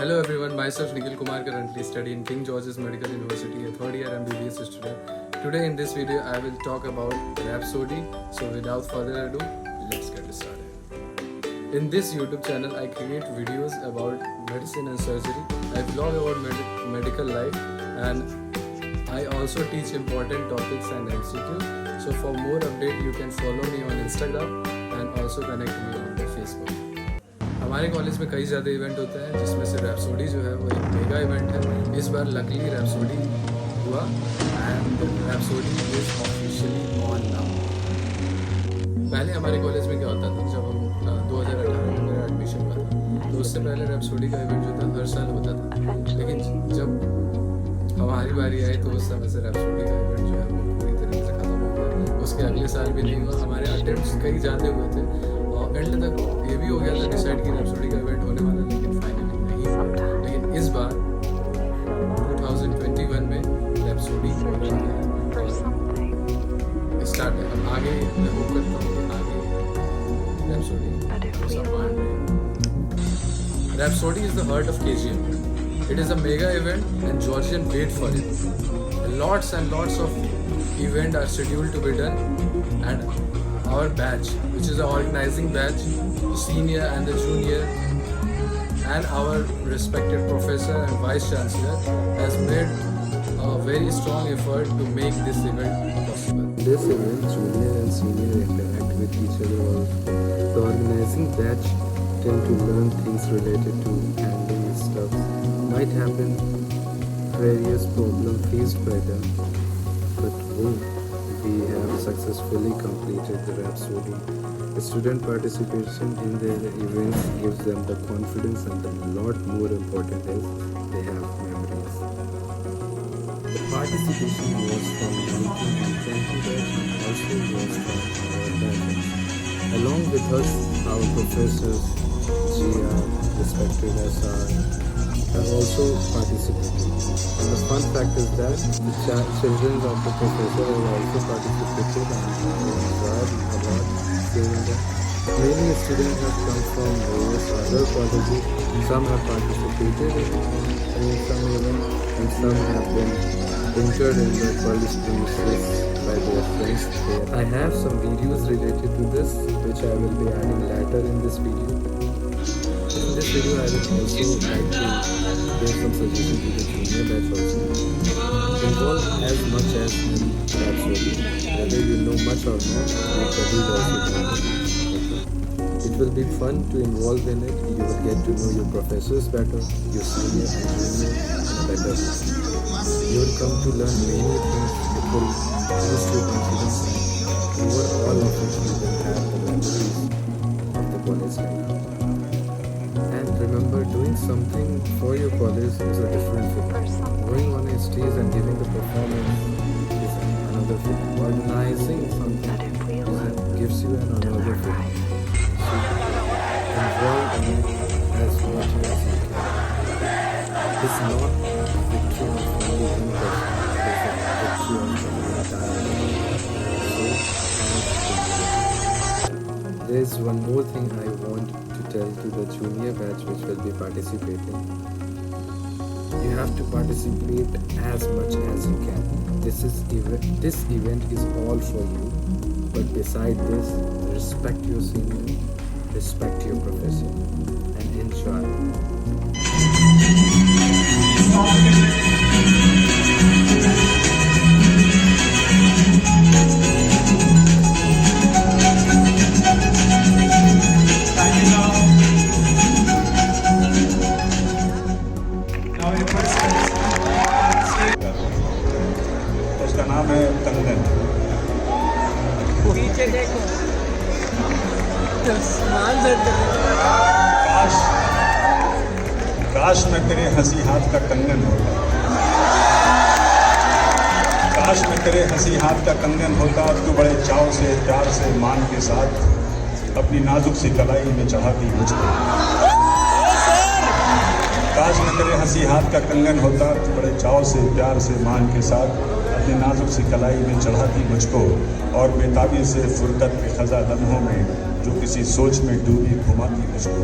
Hello everyone, myself Nikhil Kumar, currently studying in King George's Medical University, a third year MBBS student. Today in this video I will talk about Rhapsody. So without further ado, let's get started. In this YouTube channel I create videos about medicine and surgery. I vlog about medical life and I also teach important topics and MCQ. So for more update you can follow me on Instagram and also connect me on the Facebook. हमारे college में कई ज़्यादा event होते हैं जिसमें से rhapsody जो है वो एक मेगा इवेंट है। इस बार लकीली रैप्सोडी हुआ and rhapsody is officially on now. पहले हमारे कॉलेज में क्या होता था, जब हम 2018 में मेरा एडमिशन हुआ था तो उससे पहले रैप्सोडी का इवेंट जो था हर साल होता था, लेकिन जब हमारी बारी आई तो उस समय से रैप्सोडी का इवेंट जो है वो पूरी तरीके से ख़त्म हो गया। उसके अगले साल भी नहीं हुआ। हमारे अटेम्प्ट्स कई ज़्यादा हुए थे और एंड तक ये भी हो गया था डिसाइड कि रैप्सोडी का इवेंट होने वाला, लेकिन फाइनली नहीं हुआ। लेकिन इस बार 2021 में रैप्सोडी हो रहा है, स्टार्ट है। अब आगे मैं होप करता हूँ कि आगे रैप्सोडी सब मान रहे हैं। Rhapsody is the heart of KGM. It is a mega event and Georgian wait for it. Lots and lots of events are scheduled to be done, and our batch, which is the organizing batch, the senior and the junior, and our respected professor and vice chancellor has made a very strong effort to make this event possible. This event, junior and senior interact with each other also. The organizing batch tend to learn things related to handling stuff. Might have been various problems faced by them, but we have successfully completed the Rhapsody. The student participation in their events gives them the confidence, and a lot more important is they have memories. The participation was from 1920 batch and also was from our batch. Along with us, our professors, GR, respected SR, have also participated. And the fun fact is that the children of the professor have also participated and enjoyed a lot seeing them. Many students have come from various other colleges. Some have participated in some events and some have been injured in the college premises by their friends there. I have some videos related to this which I will be adding later in this video. In this video I will also like to give some suggestions to the junior batch also. Involve as much as in Rhapsody. Whether you know much or not, your studies also do it. It will be fun to involve in it. You will get to know your professors better, your senior and junior better. You will come to learn many things. It will boost your confidence, and overall of it you will have the memories of the college life. And remember, doing something for your college is a different thing. Going on a stage and giving the performance is another thing. Organizing something gives you another thing. So involve in it as much as you can. It's not victory of only one person. It's a victory of the entire world. So there is one more thing I want to tell to the junior batch which will be participating. You have to participate as much as you can. This event is all for you. But beside this, respect your senior, respect your professor, and enjoy. उसका नाम है कंगन। पीछे देखो काश में तेरे हंसी हाथ का कंगन होता, काश में तेरे हंसी हाथ का कंगन होता। तू बड़े चाव से, प्यार से, मान के साथ अपनी नाजुक सी कलाई में चढ़ाती मुझको। काश में तेरे हंसी हाथ का कंगन होता। तू बड़े चाव से, प्यार से, मान के साथ अपनी नाजुक सी कलाई में चढ़ाती मुझको, और बेताबी से फुर्सत के खज़ा लम्हों में जो किसी सोच में डूबी घुमाती मुझको।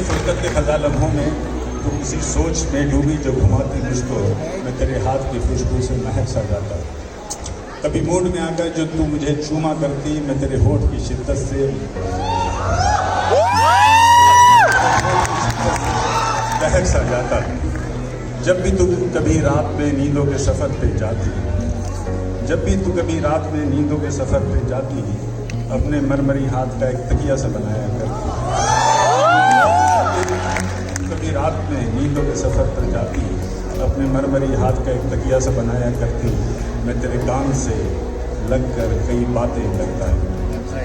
फुर्सत के खजा लम्हों में तू किसी सोच में डूबी जो घुमाती मुझको, मैं तेरे हाथ की खुशबू से महक सा जाता। कभी मूड में आकर जो तू मुझे चूमा करती, मैं तेरे होठ की शिद्दत से बहक सा जाता। जब भी तू कभी रात में नींदों के सफ़र पे जाती, जब भी तू कभी रात में नींदों के सफ़र पे जाती, अपने मरमरी हाथ का एक तकिया सा बनाया करती। कभी रात में नींदों के सफ़र पर जाती, अपने मरमरी हाथ का एक तकिया सा बनाया करती। मैं तेरे कान से लगकर कई बातें करता है,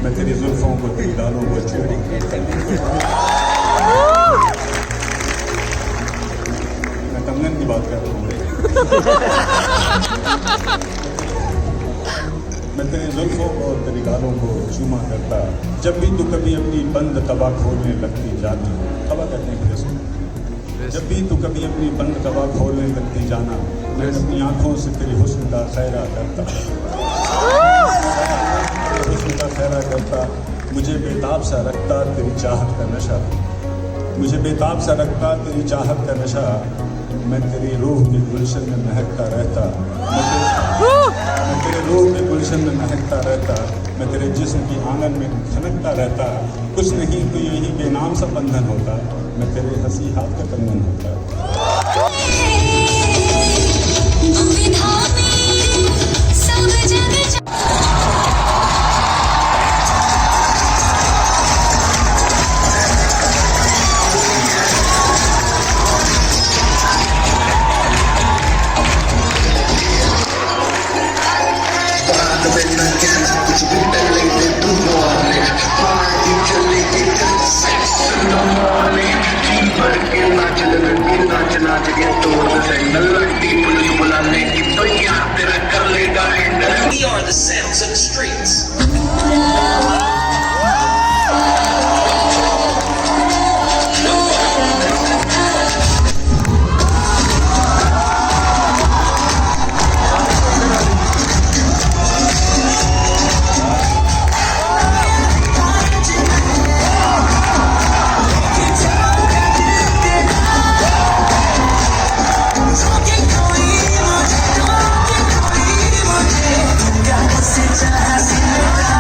मैं तेरी जुल्फों को तेरी गालों को चूमा। मैं कंगन की बात कर रहा हूँ। मैं तेरी जुल्फों और तेरी गालों को चूमा करता। जब भी तू कभी अपनी बंद तबा खोलने लगती जाती, तबा कहते हैं इसको। जब भी तू कभी अपनी बंद तबा खोलने लगती जाना, मैं अपनी आंखों से तेरी हुस्न का खैरा करता, हुस्न का खैरा करता। मुझे बेताब सा रखता तेरी चाहत का नशा, मुझे बेताब सा रखता तेरी चाहत का नशा। मैं तेरी रूह के गुलशन में महकता रहता, मैं तेरे रूह के गुलशन में महकता रहता। मैं तेरे जिस्म की आंगन में खनकता रहता। कुछ नहीं तो यही बेनाम सा बंधन होता, मैं तेरे हंसी हाथ का कंगन होता। We are the sounds of the streets. Got to sit down,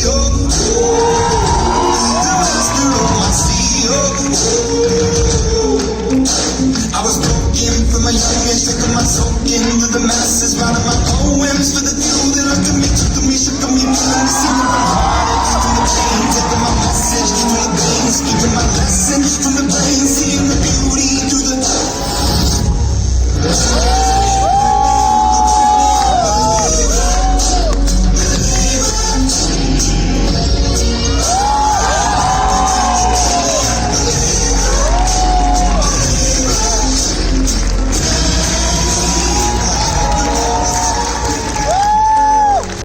your